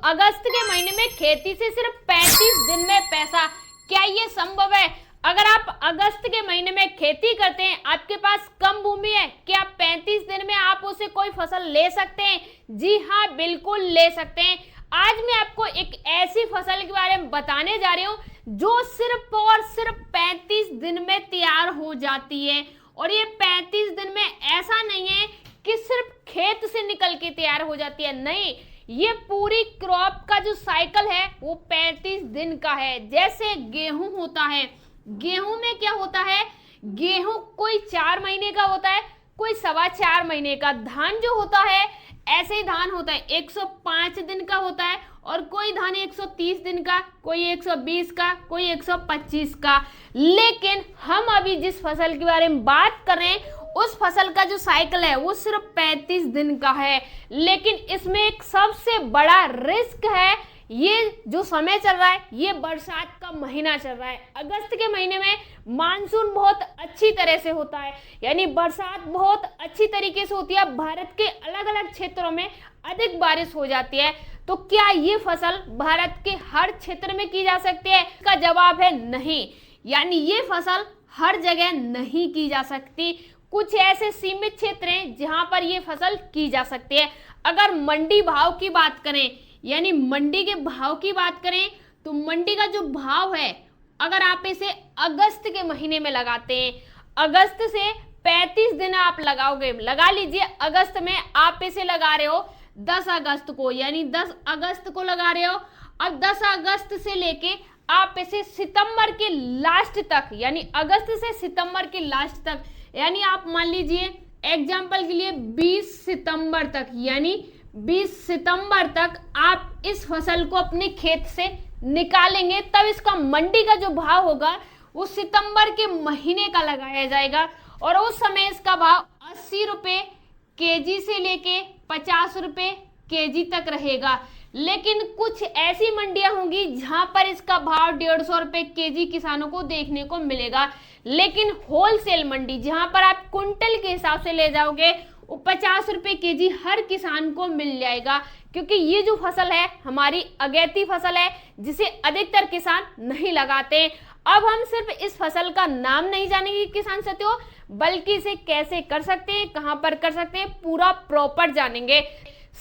अगस्त के महीने में खेती से सिर्फ 35 दिन में पैसा, क्या ये संभव है? अगर आप अगस्त के महीने में खेती करते हैं, आपके पास कम भूमि है, क्या 35 दिन में आप उसे कोई फसल ले सकते हैं? जी हाँ, बिल्कुल ले सकते हैं। आज मैं आपको एक ऐसी फसल के बारे में बताने जा रही हूँ जो सिर्फ और सिर्फ 35 दिन में तैयार हो जाती है। और ये 35 दिन में ऐसा नहीं है कि सिर्फ खेत से निकल के तैयार हो जाती है, नहीं, ये पूरी क्रॉप का जो साइकिल है वो 35 दिन का है। जैसे गेहूं होता है, गेहूं में क्या होता है, गेहूं कोई 4 महीने का होता है, कोई 4.25 महीने का। धान जो होता है ऐसे ही धान होता है, 105 दिन का होता है, और कोई धान 130 दिन का, कोई 120 का, कोई 125 का। लेकिन हम अभी जिस फसल के बारे में बात कर रहे हैं उस फसल का जो साइकिल है वो सिर्फ 35 दिन का है। लेकिन इसमें एक सबसे बड़ा रिस्क है। ये जो समय चल रहा है ये बरसात का महीना चल रहा है। अगस्त के महीने में मानसून बहुत अच्छी तरह से होता है, यानी बरसात बहुत अच्छी तरीके से होती है। भारत के अलग अलग क्षेत्रों में अधिक बारिश हो जाती है। तो क्या ये फसल भारत के हर क्षेत्र में की जा सकती है? इसका जवाब है नहीं, यानी ये फसल हर जगह नहीं की जा सकती। कुछ ऐसे सीमित क्षेत्र हैं जहां पर ये फसल की जा सकती है। अगर मंडी भाव की बात करें, यानी मंडी के भाव की बात करें, तो मंडी का जो भाव है, अगर आप इसे अगस्त के महीने में लगाते हैं, अगस्त से 35 दिन आप लगाओगे, लगा लीजिए अगस्त में आप इसे लगा रहे हो 10 अगस्त को, यानी 10 अगस्त को लगा रहे हो। अब 10 अगस्त से लेके आप इसे सितंबर के लास्ट तक, यानी अगस्त से सितंबर के लास्ट तक, यानी आप मान लीजिए एग्जाम्पल के लिए 20 सितंबर तक, यानी 20 सितंबर तक आप इस फसल को अपने खेत से निकालेंगे, तब इसका मंडी का जो भाव होगा वो सितंबर के महीने का लगाया जाएगा। और उस समय इसका भाव 80 रुपये केजी से लेके 50 रुपये केजी तक रहेगा। लेकिन कुछ ऐसी मंडियां होंगी जहां पर इसका भाव 150 रुपये केजी किसानों को देखने को मिलेगा। लेकिन होलसेल मंडी जहां पर आप कुंटल के हिसाब से ले जाओगे वो 50 रुपये केजी हर किसान को मिल जाएगा। क्योंकि ये जो फसल है हमारी अगैती फसल है जिसे अधिकतर किसान नहीं लगाते। अब हम सिर्फ इस फसल का नाम नहीं जानेंगे किसान साथियों, बल्कि इसे कैसे कर सकते हैं, कहां पर कर सकते हैं, पूरा प्रॉपर जानेंगे।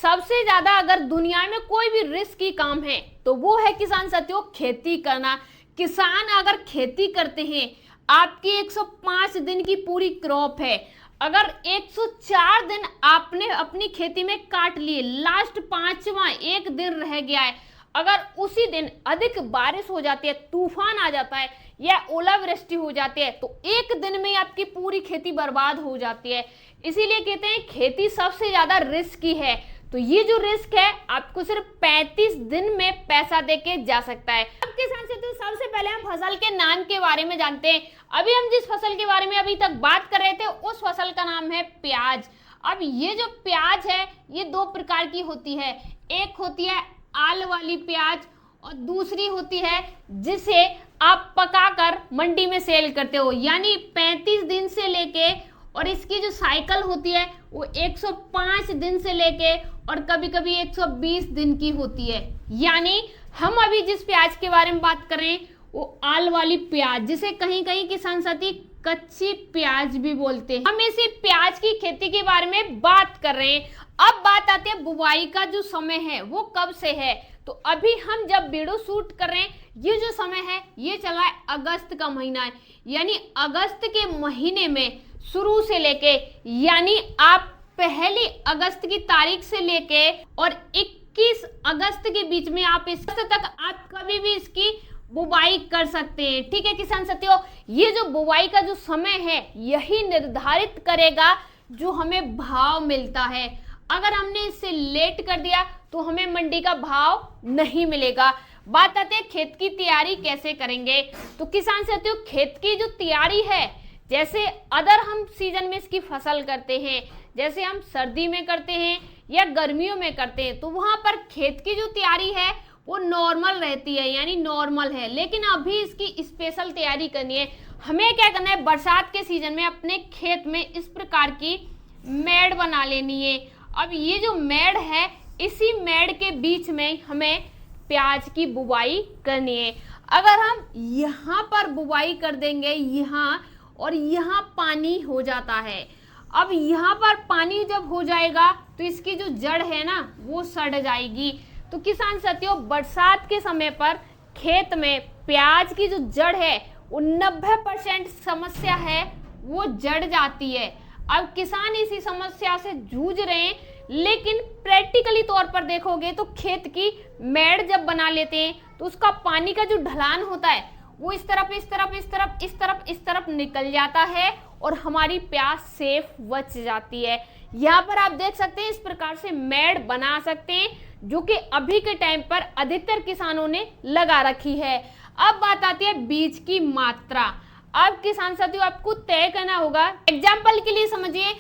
सबसे ज्यादा अगर दुनिया में कोई भी रिस्की काम है तो वो है किसान साथियों खेती करना। किसान अगर खेती करते हैं, आपकी 105 दिन की पूरी क्रॉप है, अगर 104 दिन आपने अपनी खेती में काट लिए, लास्ट 5वां एक दिन रह गया है, अगर उसी दिन अधिक बारिश हो जाती है, तूफान आ जाता है या ओलावृष्टि हो जाती है, तो एक दिन में आपकी पूरी खेती बर्बाद हो जाती है। इसीलिए कहते हैं खेती सबसे ज्यादा रिस्की है। तो ये जो रिस्क है आपको सिर्फ 35 दिन में पैसा देके जा सकता है। अब किसान साथियों सबसे पहले हम फसल के नाम के बारे में जानते हैं। अभी हम जिस फसल के बारे में अभी तक बात कर रहे थे उस फसल का नाम है प्याज। अब ये जो प्याज है ये 2 प्रकार की होती है, एक होती है आल वाली प्याज और दूसरी होती है जिसे आप पकाकर मंडी में सेल करते हो, यानी 35 दिन से लेके, और इसकी जो साइकिल होती है वो 105 दिन से लेके और कभी कभी 120 दिन की होती है। यानी हम अभी जिस प्याज के बारे में बात कर रहे हैं वो आल वाली प्याज, जिसे कहीं कहीं किसान साथी कच्ची प्याज भी बोलते हैं। हम इसी प्याज की खेती के बारे में बात कर रहे हैं। अब बात आती है बुवाई का जो समय है वो कब से है। तो अभी हम जब वीडियो शूट कर रहे हैं ये जो समय है ये चला है अगस्त का महीना है, यानी अगस्त के महीने में शुरू से लेके, यानी आप 1 अगस्त की तारीख से लेके और 21 अगस्त के बीच में आप इस तक आप कभी भी इसकी बुवाई कर सकते हैं। ठीक है किसान साथियों, ये जो बुवाई का जो समय है यही निर्धारित करेगा जो हमें भाव मिलता है। अगर हमने इससे लेट कर दिया तो हमें मंडी का भाव नहीं मिलेगा। बात आती है खेत की तैयारी कैसे करेंगे। तो किसान साथियों खेत की जो तैयारी है, जैसे अदर हम सीजन में इसकी फसल करते हैं, जैसे हम सर्दी में करते हैं या गर्मियों में करते हैं, तो वहां पर खेत की जो तैयारी है वो नॉर्मल रहती है, यानी नॉर्मल है। लेकिन अभी इसकी स्पेशल तैयारी करनी है। हमें क्या करना है, बरसात के सीजन में अपने खेत में इस प्रकार की मेड़ बना लेनी है। अब ये जो मेड़ है इसी मेड़ के बीच में हमें प्याज की बुवाई करनी है। अगर हम यहाँ पर बुवाई कर देंगे यहाँ, और यहाँ पानी हो जाता है, अब यहाँ पर पानी जब हो जाएगा तो इसकी जो जड़ है ना वो सड़ जाएगी। तो किसान साथियों, बरसात के समय पर खेत में प्याज की जो जड़ है वो 90% समस्या है वो जड़ जाती है। अब किसान इसी समस्या से जूझ रहे हैं, लेकिन प्रैक्टिकली तौर पर देखोगे तो खेत की मेड़ जब बना लेते हैं तो उसका पानी का जो ढलान होता है वो इस तरफ इस तरफ इस तरफ इस तरफ इस तरफ निकल जाता है और हमारी प्याज सेफ बच जाती है। यहाँ पर आप देख सकते हैं इस प्रकार से मेड़ बना सकते हैं, जो कि अभी के टाइम पर अधिकतर किसानों ने लगा रखी है। अब बात आती है बीज की मात्रा। अब किसान साथियों, आपको तय करना होगा। एग्जाम्पल के लिए समझिए,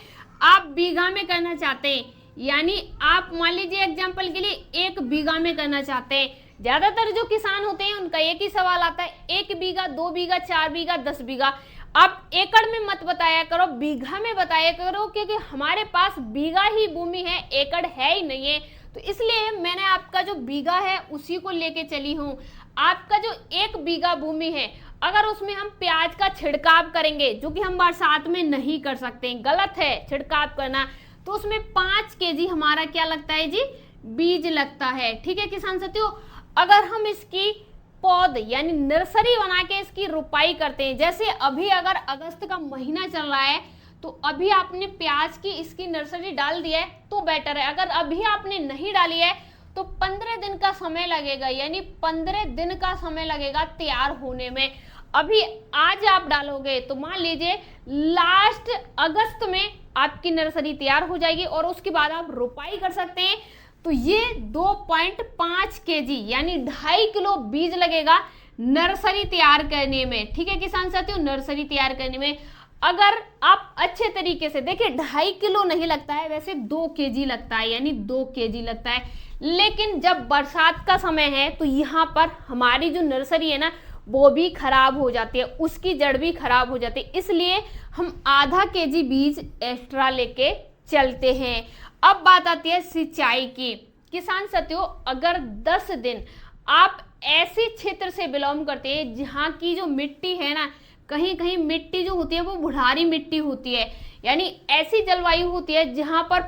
आप बीघा में करना चाहते हैं, यानी आप मान लीजिए एग्जाम्पल के लिए 1 बीघा में करना चाहते हैं। ज्यादातर जो किसान होते हैं उनका एक ही सवाल आता है, 1 बीघा, 2 बीघा, 4 बीघा, 10 बीघा। आप एकड़ में मत बताया करो, बीघा में बताया करो, क्योंकि हमारे पास बीघा ही भूमि है, एकड़ है ही नहीं है। तो इसलिए मैंने आपका जो बीघा है उसी को लेके चली हूँ। आपका जो 1 बीघा भूमि है, अगर उसमें हम प्याज का छिड़काव करेंगे, जो कि हम बरसात में नहीं कर सकते, गलत है छिड़काव करना, तो उसमें 5 केजी हमारा क्या लगता है जी, बीज लगता है। ठीक है किसान साथियों, अगर हम इसकी पौध यानी नर्सरी बना के इसकी रोपाई करते हैं, जैसे अभी अगर अगस्त का महीना चल रहा है तो अभी आपने प्याज की इसकी नर्सरी डाल दी है तो बेटर है। अगर अभी आपने नहीं डाली है तो 15 दिन का समय लगेगा, यानी 15 दिन का समय लगेगा तैयार होने में। अभी आज आप डालोगे तो मान लीजिए लास्ट अगस्त में आपकी नर्सरी तैयार हो जाएगी और उसके बाद आप रोपाई कर सकते हैं। तो ये 2.5 केजी यानी 2.5 किलो बीज लगेगा नर्सरी तैयार करने में। ठीक है किसान साथियों, नर्सरी तैयार करने में अगर आप अच्छे तरीके से देखिए, 2.5 किलो नहीं लगता है, वैसे 2 केजी लगता है, यानी 2 केजी लगता है। लेकिन जब बरसात का समय है तो यहाँ पर हमारी जो नर्सरी है ना वो भी खराब हो जाती है, उसकी जड़ भी खराब हो जाती है, इसलिए हम आधा केजी बीज एक्स्ट्रा लेके चलते हैं। अब बात आती है सिंचाई की। किसान साथियों, अगर 10 दिन आप ऐसे क्षेत्र से बिलोंग करते हैं जहाँ की जो मिट्टी है ना, कहीं कहीं मिट्टी जो होती है वो बुढ़ारी मिट्टी होती है, यानी ऐसी जलवायु होती है जहाँ पर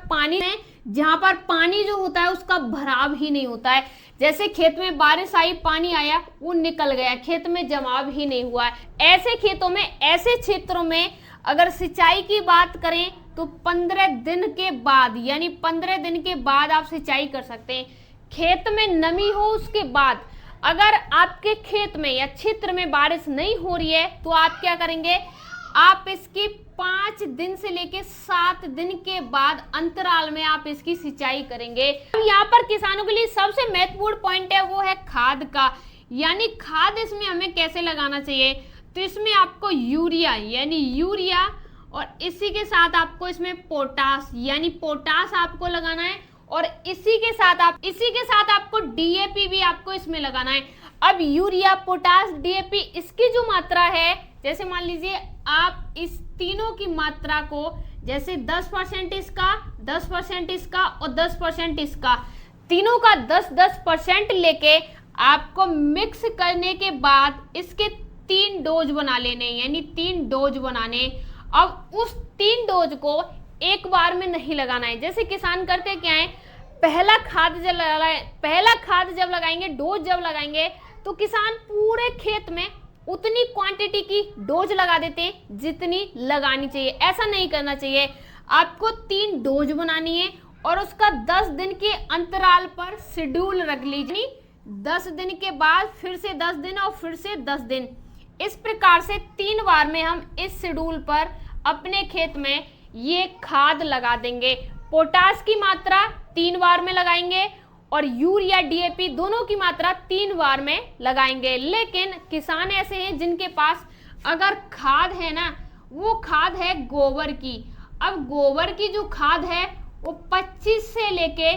पानी जो होता है उसका भराव ही नहीं होता है। जैसे खेत में बारिश आई, पानी आया, वो निकल गया, खेत में जमाव ही नहीं हुआ है। ऐसे खेतों में, ऐसे क्षेत्रों में अगर सिंचाई की बात करें तो 15 दिन के बाद, यानी 15 दिन के बाद आप सिंचाई कर सकते हैं। खेत में नमी हो उसके बाद। अगर आपके खेत में या क्षेत्र में बारिश नहीं हो रही है तो आप क्या करेंगे, आप इसकी 5 दिन से लेके 7 दिन के बाद अंतराल में आप इसकी सिंचाई करेंगे। यहाँ पर किसानों के लिए सबसे महत्वपूर्ण पॉइंट है वो है खाद का, यानी खाद इसमें हमें कैसे लगाना चाहिए। तो इसमें आपको यूरिया यानी यूरिया, और इसी के साथ आपको इसमें पोटास यानी पोटास आपको लगाना है, और इसी के साथ आपको डीएपी भी आपको इसमें लगाना है। अब यूरिया, पोटास, डीएपी, इसकी जो मात्रा है, जैसे मान लीजिए आप इस तीनों की मात्रा को, जैसे 10% इसका, 10% इसका और 10% इसका, तीनों का 10-10% लेके आपको मिक्स करने के बाद इसके 3 डोज बना लेने, यानी 3 डोज बनाने। अब उस 3 डोज को एक बार में नहीं लगाना है। जैसे किसान करते क्या है, पहला खाद जब लगाएंगे, डोज जब लगाएंगे तो किसान पूरे खेत में उतनी क्वांटिटी की डोज लगा देते हैं जितनी लगानी चाहिए। ऐसा नहीं करना चाहिए, आपको 3 डोज बनानी है और उसका 10 दिन के अंतराल पर शेड्यूल रख लीजिए। 10 दिन के बाद फिर से 10 दिन और फिर से 10 दिन, इस प्रकार से 3 बार में हम इस शेड्यूल पर अपने खेत में ये खाद लगा देंगे। पोटास की मात्रा 3 बार में लगाएंगे और यूरिया, डीएपी दोनों की मात्रा 3 बार में लगाएंगे। लेकिन किसान ऐसे हैं जिनके पास अगर खाद है ना, वो खाद है गोबर की। अब गोबर की जो खाद है वो 25 से लेके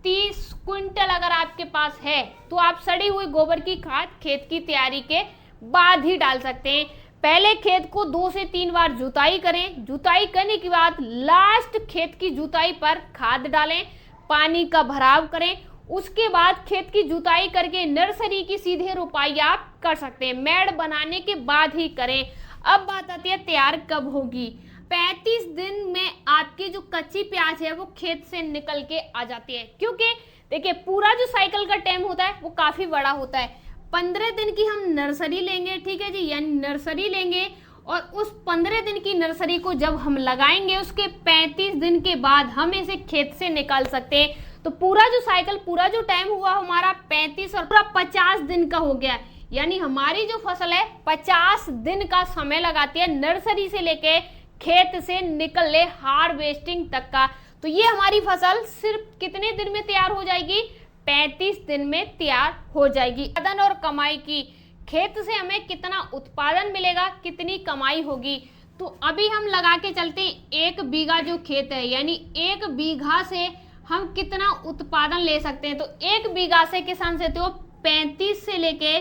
30 क्विंटल अगर आपके पास है तो आप सड़ी हुई गोबर की खाद खेत की तैयारी के बाद ही डाल सकते हैं। पहले खेत को 2 से 3 बार जुताई करें, जुताई करने के बाद लास्ट खेत की जुताई पर खाद डालें। पानी का भराव करें, उसके बाद खेत की जुताई करके नर्सरी की सीधे रोपाई आप कर सकते हैं। मेड़ बनाने के बाद ही करें। अब बात आती है तैयार कब होगी। 35 दिन में आपकी जो कच्ची प्याज है वो खेत से निकल के आ जाती है, क्योंकि देखिए पूरा जो साइकिल का टाइम होता है वो काफी बड़ा होता है। 15 दिन की हम नर्सरी लेंगे, ठीक है जी, यानी नर्सरी लेंगे और उस 15 दिन की नर्सरी को जब हम लगाएंगे उसके 35 दिन के बाद हम इसे खेत से निकाल सकते हैं। तो पूरा जो साइकिल, पूरा जो टाइम हुआ हमारा 35 और पूरा 50 दिन का हो गया, यानी हमारी जो फसल है 50 दिन का समय लगाती है नर्सरी से लेके खेत से निकलने हार्वेस्टिंग तक का। तो ये हमारी फसल सिर्फ कितने दिन में तैयार हो जाएगी? 35 दिन में तैयार हो जाएगी। उत्पादन और कमाई की, खेत से हमें कितना उत्पादन मिलेगा, कितनी कमाई होगी, तो अभी हम लगा के चलते हैं 1 बीघा जो खेत है, यानी 1 बीघा से हम कितना उत्पादन ले सकते हैं। तो 1 बीघा से किसान से तो 35 से लेके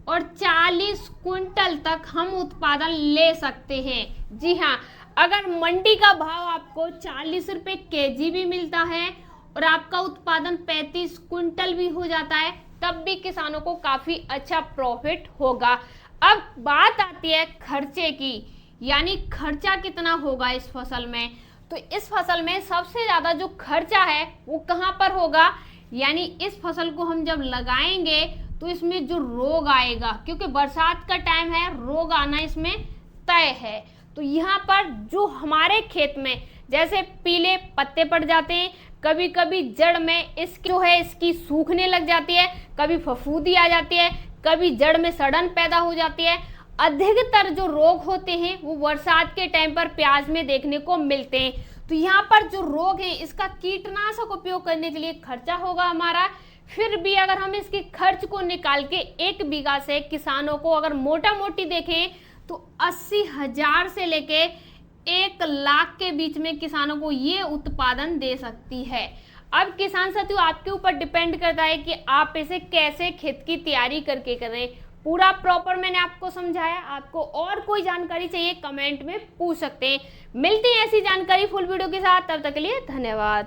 और 40 क्विंटल तक हम उत्पादन ले सकते हैं। जी हाँ, अगर मंडी का भाव आपको 40 रुपए केजी भी मिलता है और आपका उत्पादन 35 क्विंटल भी हो जाता है, तब भी किसानों को काफी अच्छा प्रॉफिट होगा। अब बात आती है खर्चे की, यानी खर्चा कितना होगा इस फसल में। तो इस फसल में सबसे ज्यादा जो खर्चा है वो कहाँ पर होगा, यानी इस फसल को हम जब लगाएंगे तो इसमें जो रोग आएगा, क्योंकि बरसात का टाइम है, रोग आना इसमें तय है। तो यहाँ पर जो हमारे खेत में जैसे पीले पत्ते पड़ जाते हैं, कभी कभी जड़ में इसकी जो है इसकी सूखने लग जाती है, कभी फफूंदी आ जाती है, कभी जड़ में सड़न पैदा हो जाती है। अधिकतर जो रोग होते हैं वो बरसात के टाइम पर प्याज में देखने को मिलते हैं। तो यहाँ पर जो रोग है इसका कीटनाशक उपयोग करने के लिए खर्चा होगा हमारा। फिर भी अगर हम इसके खर्च को निकाल के 1 बीघा से किसानों को अगर मोटा मोटी देखें तो 80,000 से लेके 1 लाख के बीच में किसानों को ये उत्पादन दे सकती है। अब किसान साथियों आपके ऊपर डिपेंड करता है कि आप इसे कैसे खेत की तैयारी करके करें। पूरा प्रॉपर मैंने आपको समझाया। आपको और कोई जानकारी चाहिए कमेंट में पूछ सकते हैं। मिलती है ऐसी जानकारी फुल वीडियो के साथ, तब तक के लिए धन्यवाद।